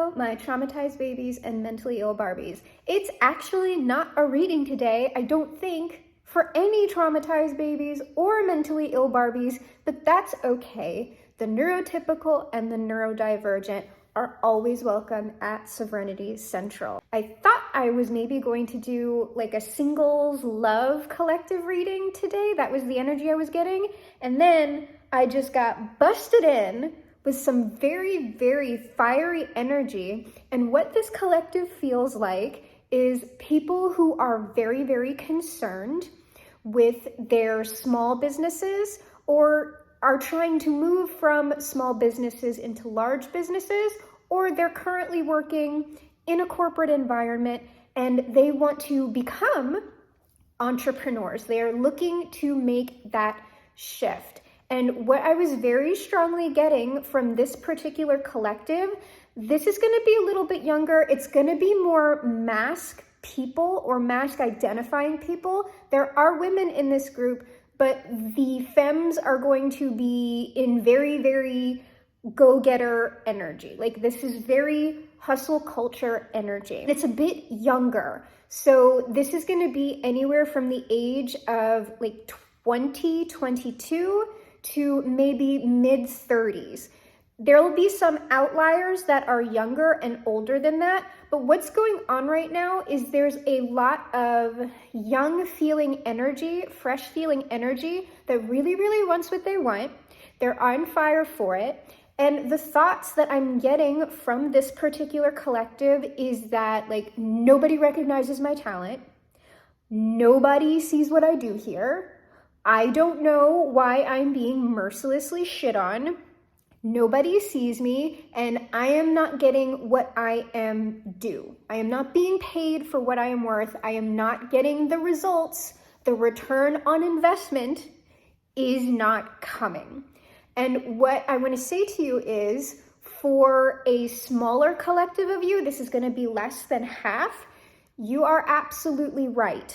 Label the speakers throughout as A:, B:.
A: Hello, my traumatized babies and mentally ill Barbies. It's actually not a reading today, I don't think, for any traumatized babies or mentally ill Barbies, but that's okay. The neurotypical and the neurodivergent are always welcome at Serenity Central. I thought I was maybe going to do like a singles love collective reading today. That was the energy I was getting. And then I just got busted in with some very, very fiery energy. And what this collective feels like is people who are very, very concerned with their small businesses or are trying to move from small businesses into large businesses, or they're currently working in a corporate environment and they want to become entrepreneurs. They're looking to make that shift. And what I was very strongly getting from this particular collective, this is going to be a little bit younger. It's going to be more mask people or mask identifying people. There are women in this group, but the femmes are going to be in very, very go-getter energy. Like, this is very hustle culture energy. It's a bit younger. So this is going to be anywhere from the age of like 20, 22 to maybe mid 30s. There will be some outliers that are younger and older than that, but what's going on right now is there's a lot of young feeling energy, fresh feeling energy that really, really wants what they want. They're on fire for it. And the thoughts that I'm getting from this particular collective is that, like, nobody recognizes my talent. Nobody sees what I do here. I don't know why I'm being mercilessly shit on. Nobody sees me, and I am not getting what I am due. I am not being paid for what I am worth. I am not getting the results. The return on investment is not coming. And what I want to say to you is, for a smaller collective of you, this is going to be less than half. You are absolutely right.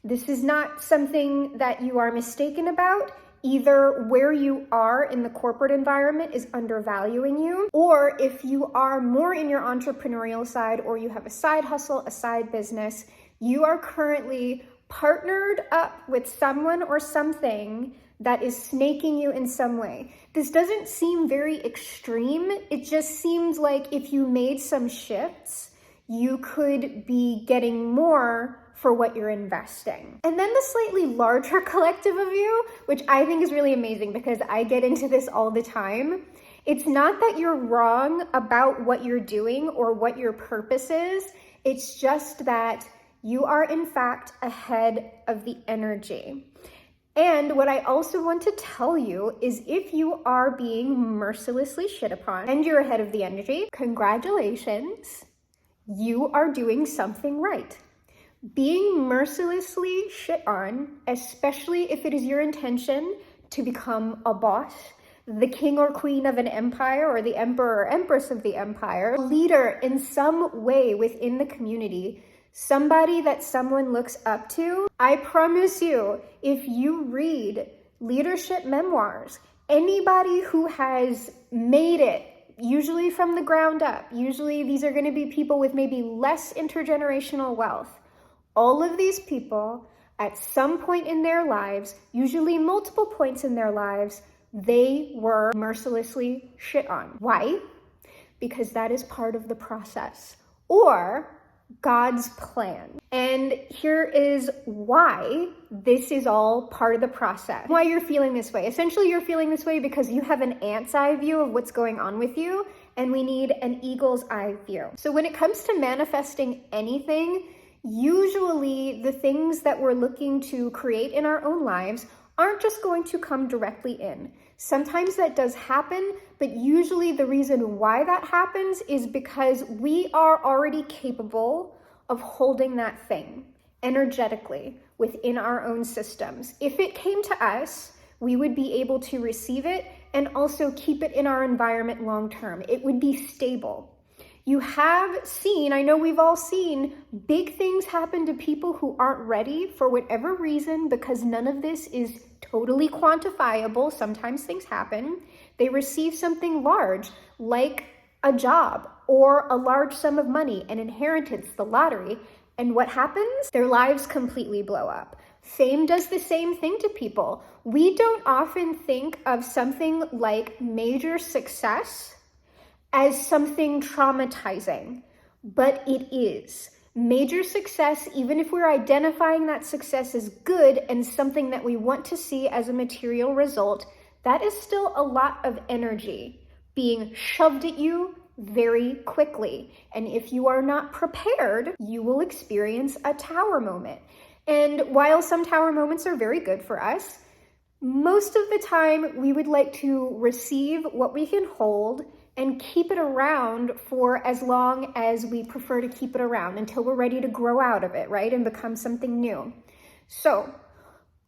A: This is not something that you are mistaken about. Either where you are in the corporate environment is undervaluing you, or if you are more in your entrepreneurial side or you have a side hustle, a side business, you are currently partnered up with someone or something that is snaking you in some way. This doesn't seem very extreme. It just seems like if you made some shifts, you could be getting more for what you're investing. And then the slightly larger collective of you, which I think is really amazing because I get into this all the time. It's not that you're wrong about what you're doing or what your purpose is. It's just that you are in fact ahead of the energy. And what I also want to tell you is, if you are being mercilessly shit upon and you're ahead of the energy, congratulations, you are doing something right. Being mercilessly shit on, especially if it is your intention to become a boss, the king or queen of an empire, or the emperor or empress of the empire, leader in some way within the community, somebody that someone looks up to, I promise you, if you read leadership memoirs, anybody who has made it, usually from the ground up, usually these are going to be people with maybe less intergenerational wealth. All of these people, at some point in their lives, usually multiple points in their lives, they were mercilessly shit on. Why? Because that is part of the process, or God's plan. And here is why this is all part of the process. Why you're feeling this way. Essentially, you're feeling this way because you have an ant's eye view of what's going on with you, and we need an eagle's eye view. So when it comes to manifesting anything, usually the things that we're looking to create in our own lives aren't just going to come directly in. Sometimes that does happen, but usually the reason why that happens is because we are already capable of holding that thing energetically within our own systems. If it came to us, we would be able to receive it and also keep it in our environment long term. It would be stable. You have seen, I know we've all seen, big things happen to people who aren't ready for whatever reason, because none of this is totally quantifiable. Sometimes things happen. They receive something large, like a job or a large sum of money, an inheritance, the lottery. And what happens? Their lives completely blow up. Fame does the same thing to people. We don't often think of something like major success as something traumatizing, but it is. Major success, even if we're identifying that success as good and something that we want to see as a material result, that is still a lot of energy being shoved at you very quickly. And if you are not prepared, you will experience a tower moment. And while some tower moments are very good for us, most of the time we would like to receive what we can hold and keep it around for as long as we prefer to keep it around until we're ready to grow out of it, right? And become something new. So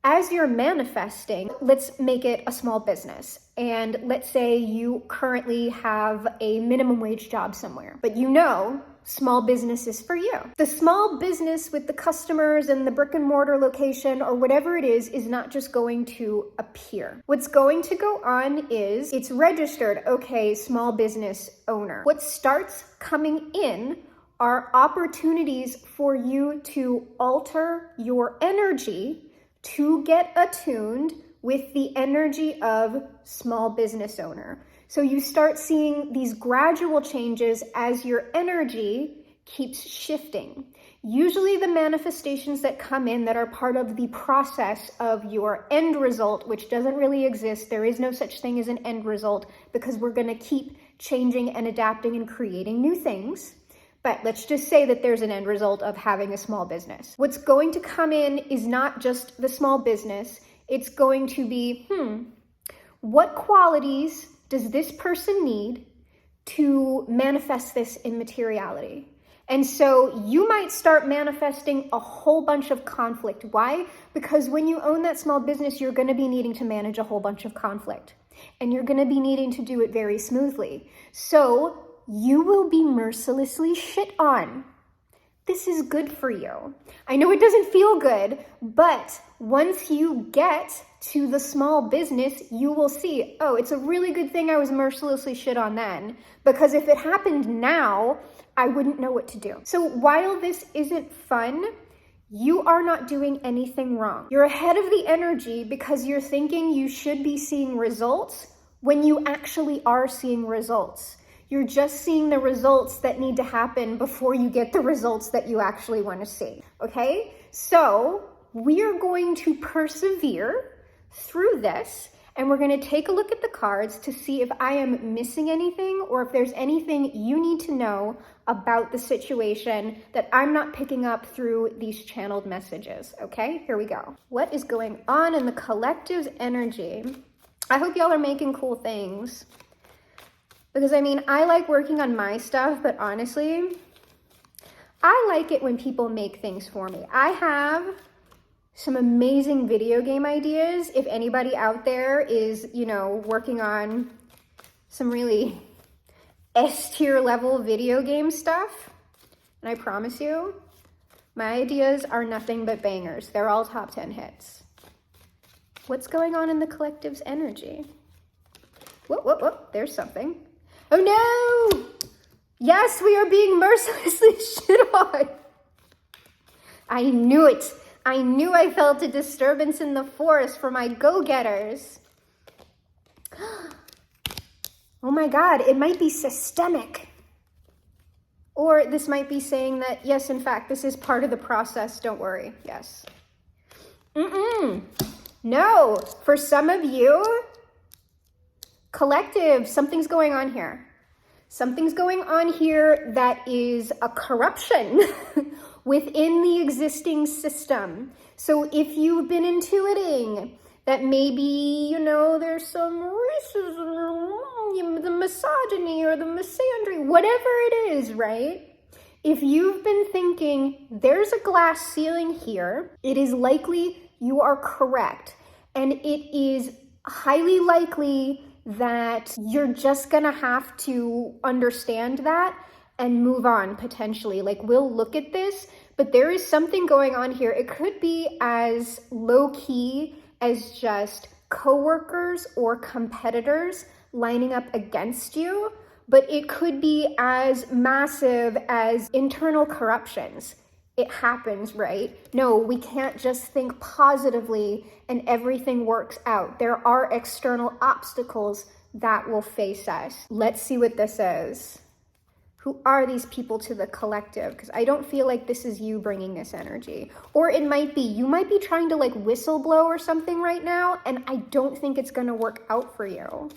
A: as you're manifesting, let's make it a small business. And let's say you currently have a minimum wage job somewhere, but you know small business is for you. The small business with the customers and the brick and mortar location or whatever it is not just going to appear. What's going to go on is it's registered, okay, small business owner. What starts coming in are opportunities for you to alter your energy to get attuned with the energy of small business owner. So you start seeing these gradual changes as your energy keeps shifting. Usually the manifestations that come in that are part of the process of your end result, which doesn't really exist, there is no such thing as an end result because we're going to keep changing and adapting and creating new things. But let's just say that there's an end result of having a small business. What's going to come in is not just the small business. It's going to be, what qualities does this person need to manifest this in materiality? And so you might start manifesting a whole bunch of conflict. Why? Because when you own that small business, you're going to be needing to manage a whole bunch of conflict. And you're going to be needing to do it very smoothly. So you will be mercilessly shit on. This is good for you. I know it doesn't feel good, but once you get to the small business, you will see, oh, it's a really good thing I was mercilessly shit on then, because if it happened now, I wouldn't know what to do. So while this isn't fun, you are not doing anything wrong. You're ahead of the energy because you're thinking you should be seeing results when you actually are seeing results. You're just seeing the results that need to happen before you get the results that you actually want to see, okay? So we are going to persevere through this, and we're going to take a look at the cards to see if I am missing anything or if there's anything you need to know about the situation that I'm not picking up through these channeled messages, okay? Here we go. What is going on in the collective's energy? I hope y'all are making cool things. Because I mean, I like working on my stuff, but honestly, I like it when people make things for me. I have some amazing video game ideas. If anybody out there is, working on some really S-tier level video game stuff, and I promise you, my ideas are nothing but bangers. They're all top 10 hits. What's going on in the collective's energy? Whoop, there's something. Oh no! Yes, we are being mercilessly shit on. I knew it. I knew I felt a disturbance in the forest for my go-getters. Oh my God, it might be systemic. Or this might be saying that, yes, in fact, this is part of the process. Don't worry. Yes. No, for some of you, collective, something's going on here. Something's going on here that is a corruption within the existing system. So if you've been intuiting that maybe, there's some racism, the misogyny or the misandry, whatever it is, right? If you've been thinking there's a glass ceiling here, it is likely you are correct. And it is highly likely that you're just gonna have to understand that and move on potentially. Like, we'll look at this, but there is something going on here. It could be as low-key as just coworkers or competitors lining up against you, but it could be as massive as internal corruptions. It happens, right? No, we can't just think positively and everything works out. There are external obstacles that will face us. Let's see what this is. Who are these people to the collective? Because I don't feel like this is you bringing this energy. Or it might be, you might be trying to like whistleblow or something right now, and I don't think it's gonna work out for you.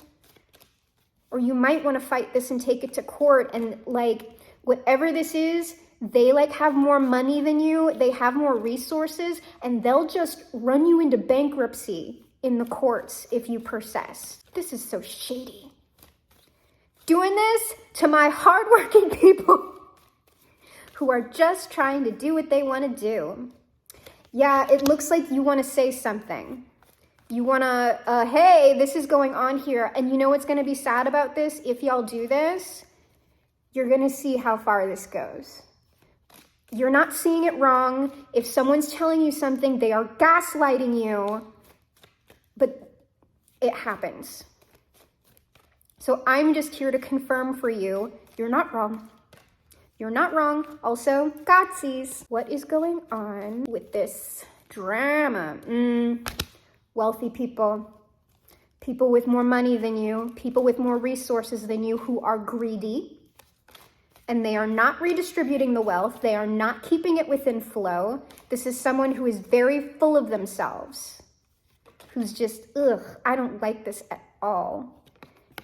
A: Or you might want to fight this and take it to court, and like whatever this is, they like have more money than you, they have more resources, and they'll just run you into bankruptcy in the courts if you persist. This is so shady. Doing this to my hardworking people who are just trying to do what they want to do. Yeah, it looks like you want to say something. You want to, hey, this is going on here. And you know what's going to be sad about this? If y'all do this, you're going to see how far this goes. You're not seeing it wrong. If someone's telling you something, they are gaslighting you. But it happens. So I'm just here to confirm for you, you're not wrong. You're not wrong. Also, God sees. What is going on with this drama? Wealthy people, people with more money than you, people with more resources than you who are greedy, and they are not redistributing the wealth. They are not keeping it within flow. This is someone who is very full of themselves, who's just, I don't like this at all.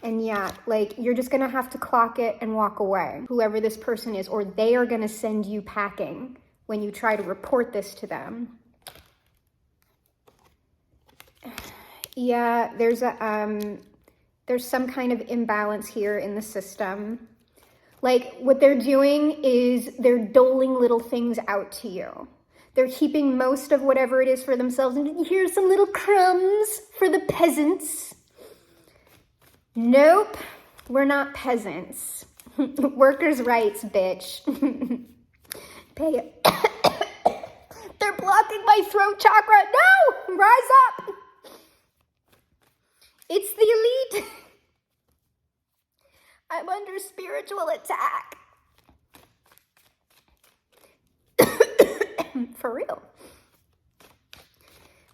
A: And yeah, like you're just gonna have to clock it and walk away, whoever this person is, or they are gonna send you packing when you try to report this to them. Yeah, there's some kind of imbalance here in the system. Like what they're doing is they're doling little things out to you. They're keeping most of whatever it is for themselves. And here's some little crumbs for the peasants. Nope, we're not peasants. Workers' rights, bitch. Pay it. They're blocking my throat chakra. No, rise up. It's the elite. I'm under spiritual attack. For real.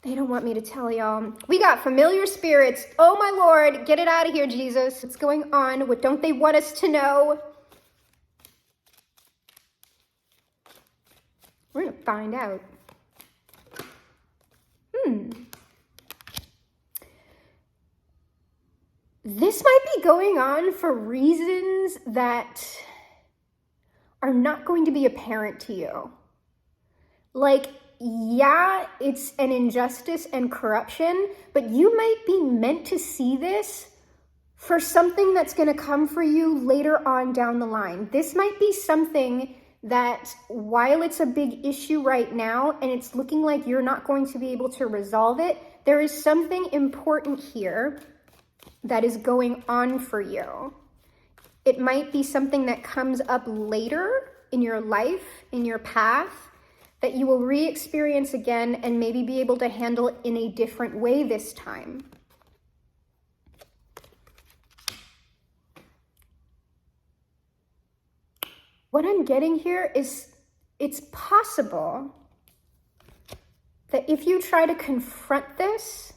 A: They don't want me to tell y'all. We got familiar spirits. Oh my Lord, get it out of here, Jesus. What's going on? What don't they want us to know? We're gonna find out. This might be going on for reasons that are not going to be apparent to you. Like, yeah, it's an injustice and corruption, but you might be meant to see this for something that's going to come for you later on down the line. This might be something that, while it's a big issue right now and it's looking like you're not going to be able to resolve it, there is something important here that is going on for you. It might be something that comes up later in your life, in your path, that you will re-experience again and maybe be able to handle it in a different way this time. What I'm getting here is it's possible that if you try to confront this,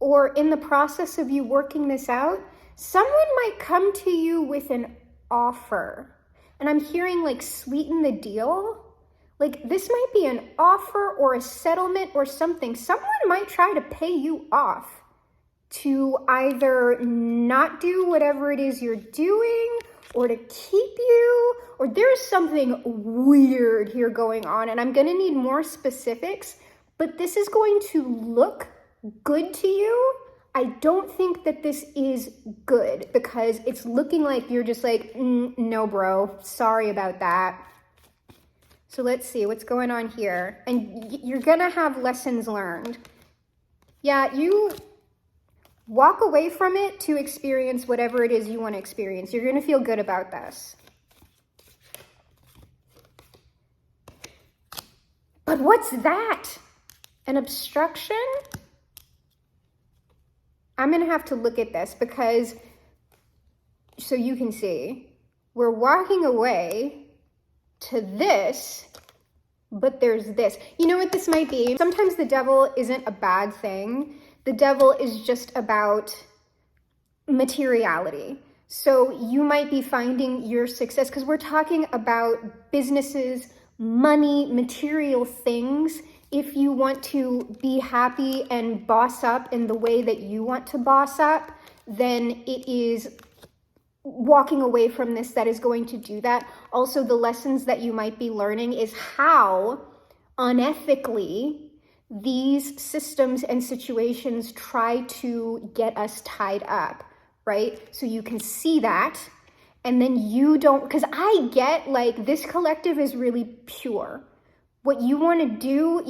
A: or in the process of you working this out, someone might come to you with an offer. And I'm hearing like sweeten the deal. Like this might be an offer or a settlement or something. Someone might try to pay you off to either not do whatever it is you're doing or to keep you, or there's something weird here going on. And I'm gonna need more specifics, but this is going to look good to you. I don't think that this is good because it's looking like you're just like, no, bro, sorry about that. So let's see what's going on here. And you're gonna have lessons learned. Yeah, you walk away from it to experience whatever it is you want to experience. You're gonna feel good about this. But what's that? An obstruction? I'm going to have to look at this because so you can see, we're walking away to this, but there's this. You know what this might be? Sometimes the devil isn't a bad thing. The devil is just about materiality. So you might be finding your success, because we're talking about businesses, money, material things. If you want to be happy and boss up in the way that you want to boss up, then it is walking away from this that is going to do that. Also, the lessons that you might be learning is how unethically these systems and situations try to get us tied up, right? So you can see that, and then you don't, because I get like this collective is really pure. What you want to do,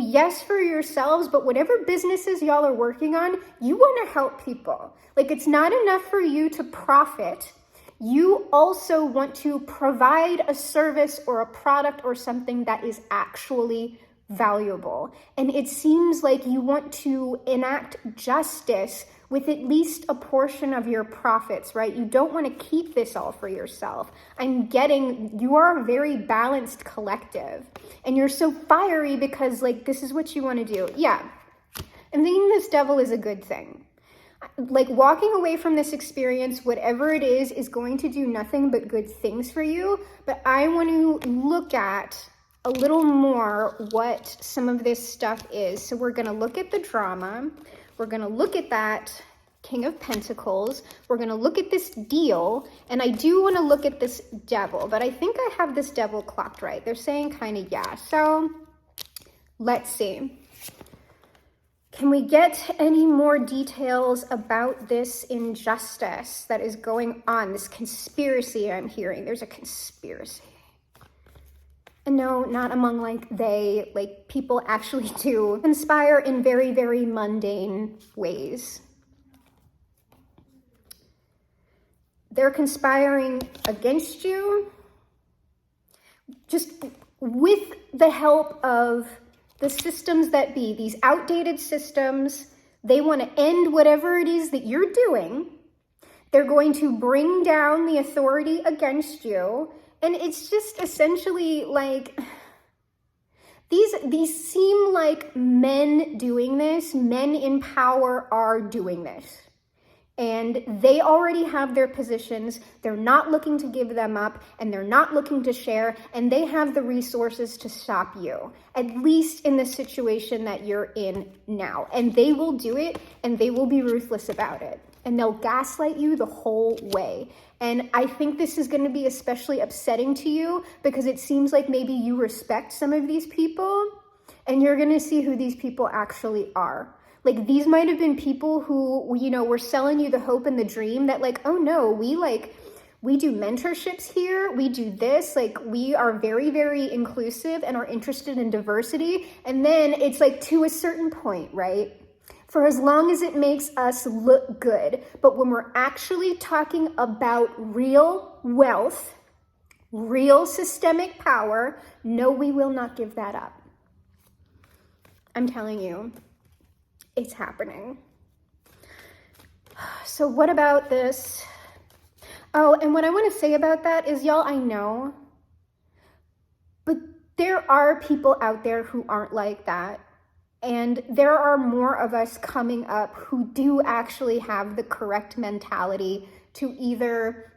A: yes, for yourselves, but whatever businesses y'all are working on, you want to help people. Like, it's not enough for you to profit. You also want to provide a service or a product or something that is actually valuable. And it seems like you want to enact justice with at least a portion of your profits, right? You don't want to keep this all for yourself. I'm getting, you are a very balanced collective, and you're so fiery because like, this is what you want to do. Yeah. I'm thinking this devil is a good thing. Like, walking away from this experience, whatever it is going to do nothing but good things for you. But I want to look at a little more what some of this stuff is. So we're going to look at the drama. We're going to look at that King of Pentacles. We're going to look at this deal. And I do want to look at this devil, but I think I have this devil clocked right. They're saying kind of, yeah. So let's see. Can we get any more details about this injustice that is going on, this conspiracy I'm hearing? There's a conspiracy. And no, not among like people actually do conspire in very, very mundane ways. They're conspiring against you just with the help of the systems that be, these outdated systems. They want to end whatever it is that you're doing. They're going to bring down the authority against you. And it's just essentially like, these seem like men doing this. Men in power are doing this. And they already have their positions. They're not looking to give them up, and they're not looking to share, and they have the resources to stop you, at least in the situation that you're in now. And they will do it, and they will be ruthless about it. And they'll gaslight you the whole way. And I think this is going to be especially upsetting to you, because it seems like maybe you respect some of these people, and you're going to see who these people actually are. Like, these might have been people who, you know, were selling you the hope and the dream that like, oh no, we do mentorships here. We do this. Like, we are very, very inclusive and are interested in diversity. And then it's like to a certain point, right? For as long as it makes us look good. But when we're actually talking about real wealth, real systemic power, no, we will not give that up. I'm telling you. It's happening. So what about this? Oh, and what I want to say about that is, y'all, I know, but there are people out there who aren't like that. And there are more of us coming up who do actually have the correct mentality to either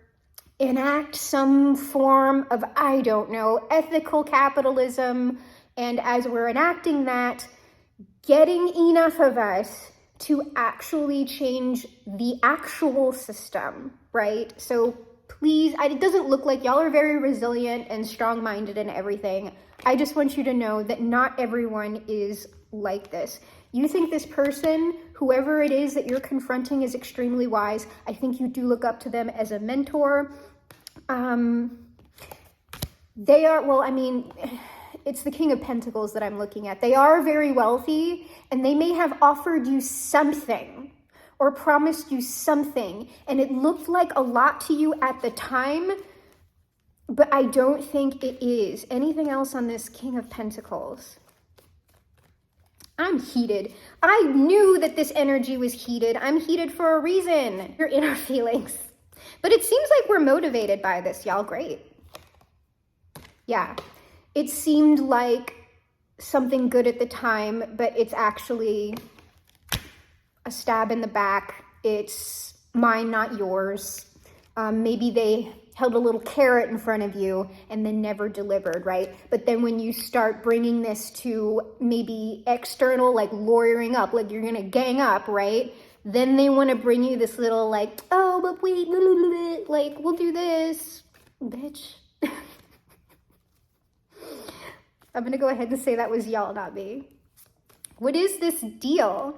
A: enact some form of, I don't know, ethical capitalism. And as we're enacting that, getting enough of us to actually change the actual system, right? So please, it doesn't look like y'all are very resilient and strong-minded and everything. I just want you to know that not everyone is like this. You think this person, whoever it is that you're confronting, is extremely wise. I think you do look up to them as a mentor. They are, well, I mean, it's the King of Pentacles that I'm looking at. They are very wealthy, and they may have offered you something or promised you something, and it looked like a lot to you at the time, but I don't think it is. Anything else on this King of Pentacles? I'm heated. I knew that this energy was heated. I'm heated for a reason. Your inner feelings. But it seems like we're motivated by this, y'all. Great. Yeah. It seemed like something good at the time, but it's actually a stab in the back. It's mine, not yours. Maybe they held a little carrot in front of you and then never delivered, right? But then when you start bringing this to maybe external, like lawyering up, like you're gonna gang up, right? Then they want to bring you this little like, oh, but wait, like we'll do this, bitch. I'm gonna go ahead and say that was y'all, not me. What is this deal?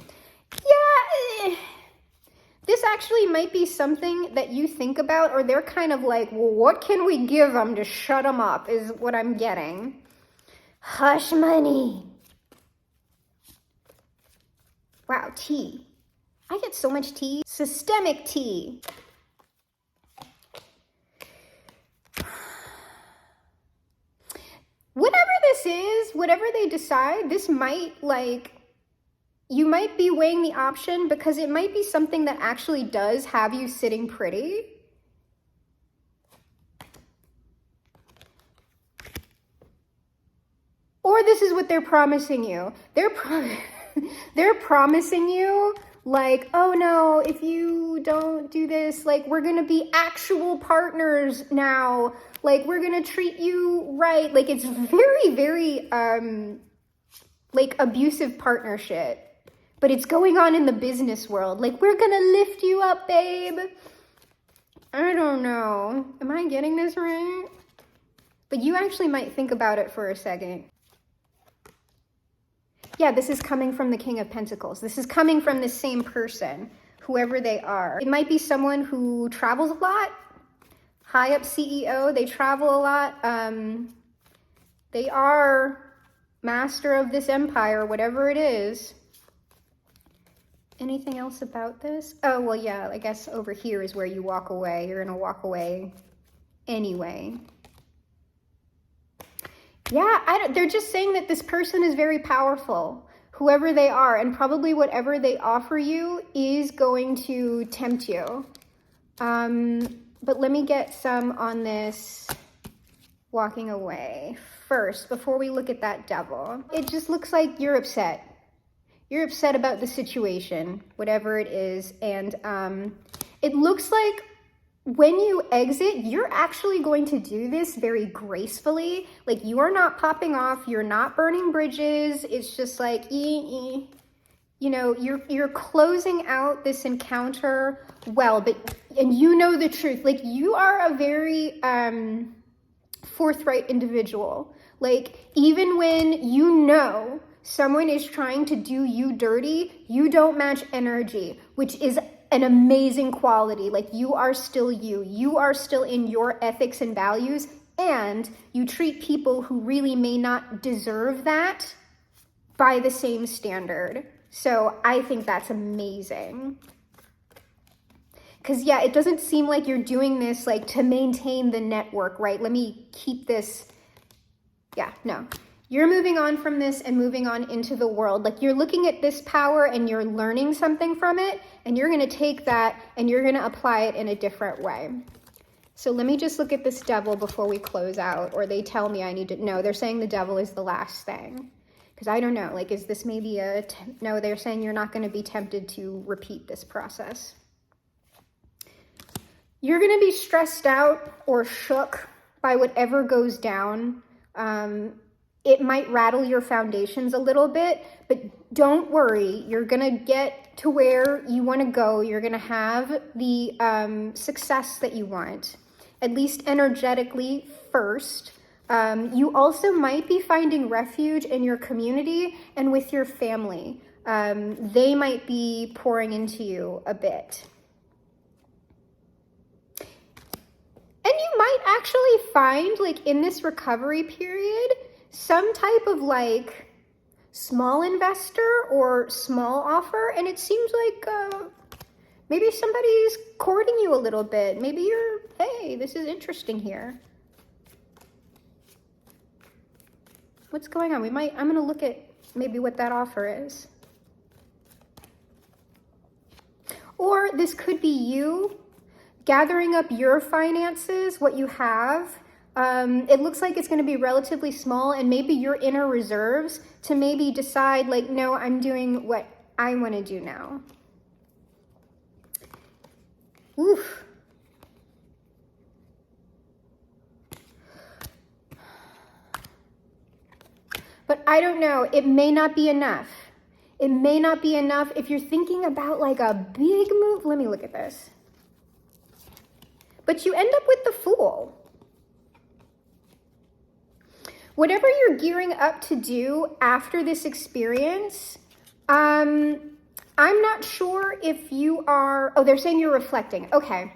A: Yeah, this actually might be something that you think about, or they're kind of like, well, what can we give them to shut them up, is what I'm getting. Hush money. Wow, tea. I get so much tea. Systemic tea. Whatever this is, whatever they decide, this might, like, you might be weighing the option because it might be something that actually does have you sitting pretty. Or this is what they're promising you. They're promising you, like, oh no, if you don't do this, like, we're gonna be actual partners now. Like, we're gonna treat you right. Like, it's very, very, like, abusive partnership. But it's going on in the business world. Like, we're gonna lift you up, babe. I don't know. Am I getting this right? But you actually might think about it for a second. Yeah, this is coming from the King of Pentacles. This is coming from the same person, whoever they are. It might be someone who travels a lot, high up CEO, they travel a lot. They are master of this empire, whatever it is. Anything else about this? Oh, well, yeah, I guess over here is where you walk away. You're gonna walk away anyway. Yeah, they're just saying that this person is very powerful, whoever they are, and probably whatever they offer you is going to tempt you. But let me get some on this walking away first, before we look at that devil. It just looks like you're upset. You're upset about the situation, whatever it is, and it looks like when you exit, you're actually going to do this very gracefully. Like, you are not popping off, you're not burning bridges. It's just like, you know, you're closing out this encounter well, and you know the truth. Like, you are a very forthright individual. Like, even when you know someone is trying to do you dirty, you don't match energy, which is an amazing quality. Like, you are still you. You are still in your ethics and values, and you treat people who really may not deserve that by the same standard. So I think that's amazing. Because, yeah, it doesn't seem like you're doing this, like, to maintain the network, right? Let me keep this. Yeah, no. You're moving on from this and moving on into the world. Like, you're looking at this power and you're learning something from it, and you're going to take that and you're going to apply it in a different way. So let me just look at this devil before we close out, or they tell me I need to. No, they're saying the devil is the last thing. Because I don't know, like, is this maybe no, they're saying you're not going to be tempted to repeat this process. You're going to be stressed out or shook by whatever goes down. It might rattle your foundations a little bit, but don't worry. You're going to get to where you want to go. You're going to have the success that you want, at least energetically first. You also might be finding refuge in your community and with your family. They might be pouring into you a bit. And you might actually find, like, in this recovery period, some type of, like, small investor or small offer. And it seems like maybe somebody's courting you a little bit. Maybe you're, hey, this is interesting here. What's going on? I'm going to look at maybe what that offer is. Or this could be you gathering up your finances, what you have. It looks like it's going to be relatively small, and maybe your inner reserves to maybe decide like, no, I'm doing what I want to do now. Oof. But I don't know, it may not be enough. It may not be enough if you're thinking about like a big move. Let me look at this. But you end up with the Fool. Whatever you're gearing up to do after this experience, I'm not sure if you are, oh, they're saying you're reflecting. Okay.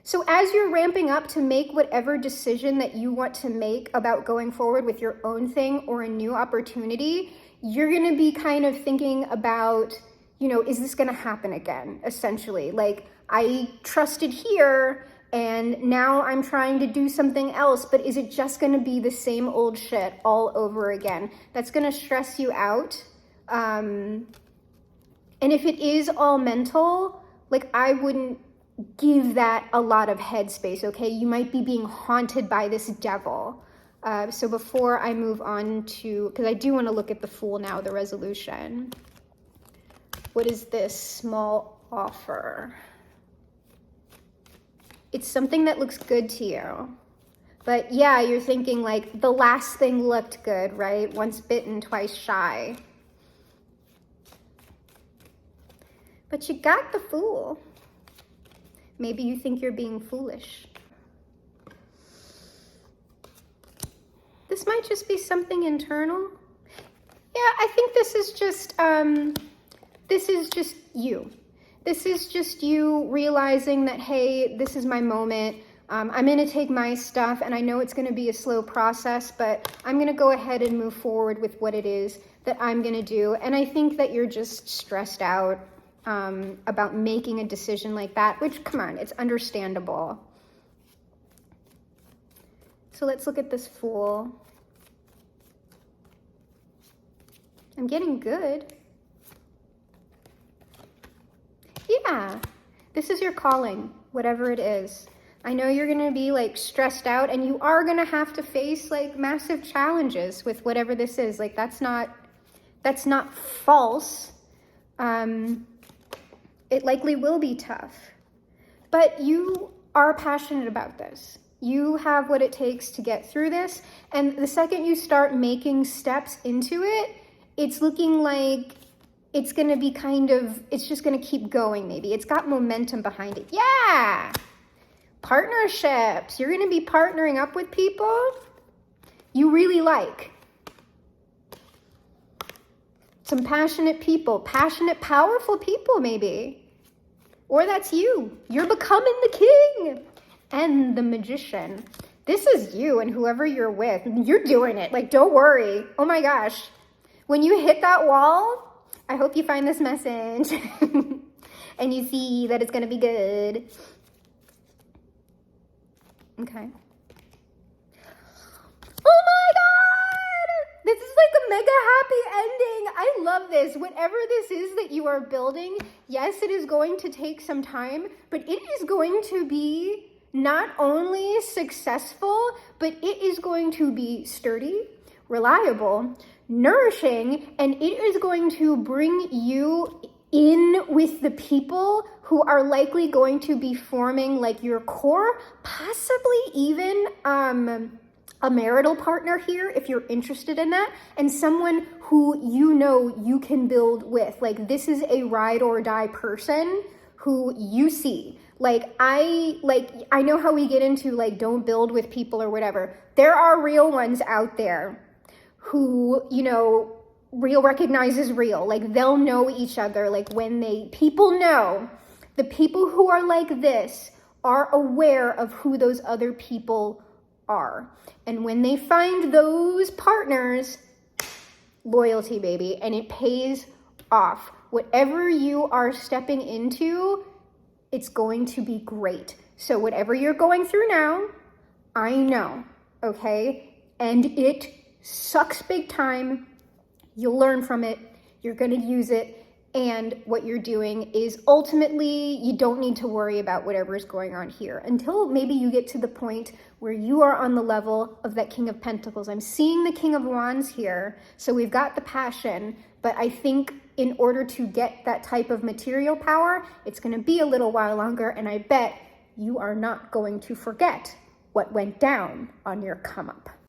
A: So as you're ramping up to make whatever decision that you want to make about going forward with your own thing or a new opportunity, you're going to be kind of thinking about, you know, is this going to happen again? Essentially, like I trusted here and now I'm trying to do something else, but is it just going to be the same old shit all over again? That's going to stress you out. And if it is all mental, like I wouldn't give that a lot of headspace, okay? You might be being haunted by this devil. So before I move on to, because I do want to look at the Fool now, the resolution. What is this small offer? It's something that looks good to you. But yeah, you're thinking like the last thing looked good, right? Once bitten, twice shy. But you got the Fool. Maybe you think you're being foolish. This might just be something internal. Yeah, I think this is just you. This is just you realizing that, hey, this is my moment. I'm gonna take my stuff, and I know it's gonna be a slow process, but I'm gonna go ahead and move forward with what it is that I'm gonna do. And I think that you're just stressed out about making a decision like that, which, come on, it's understandable. So let's look at this Fool. I'm getting good. Yeah, this is your calling, whatever it is. I know you're gonna be like stressed out, and you are gonna have to face like massive challenges with whatever this is. Like that's not false. It likely will be tough, but you are passionate about this. You have what it takes to get through this. And the second you start making steps into it, it's looking like it's going to be it's just going to keep going maybe. It's got momentum behind it. Yeah. Partnerships. You're going to be partnering up with people you really like. Some passionate people, passionate, powerful people maybe. Or that's you. You're becoming the king and the magician. This is you and whoever you're with. You're doing it. Like, don't worry. Oh my gosh. When you hit that wall, I hope you find this message and you see that it's going to be good. Okay. Oh my God! This is like a mega happy ending. I love this. Whatever this is that you are building, yes, it is going to take some time, but it is going to be not only successful, but it is going to be sturdy, reliable, nourishing, and it is going to bring you in with the people who are likely going to be forming like your core, possibly even a marital partner here if you're interested in that, and someone who you know you can build with. Like this is a ride or die person who you see. Like I know how we get into like don't build with people or whatever. There are real ones out there who, you know, real recognizes real. Like they'll know each other. Like when people know, the people who are like this are aware of who those other people are. And when they find those partners, loyalty, baby, and it pays off. Whatever you are stepping into, it's going to be great. So whatever you're going through now, I know, okay? And it sucks big time. You'll learn from it. You're going to use it. And what you're doing is ultimately, you don't need to worry about whatever is going on here until maybe you get to the point where you are on the level of that King of Pentacles. I'm seeing the King of Wands here. So we've got the passion, but I think in order to get that type of material power, it's going to be a little while longer. And I bet you are not going to forget what went down on your come up.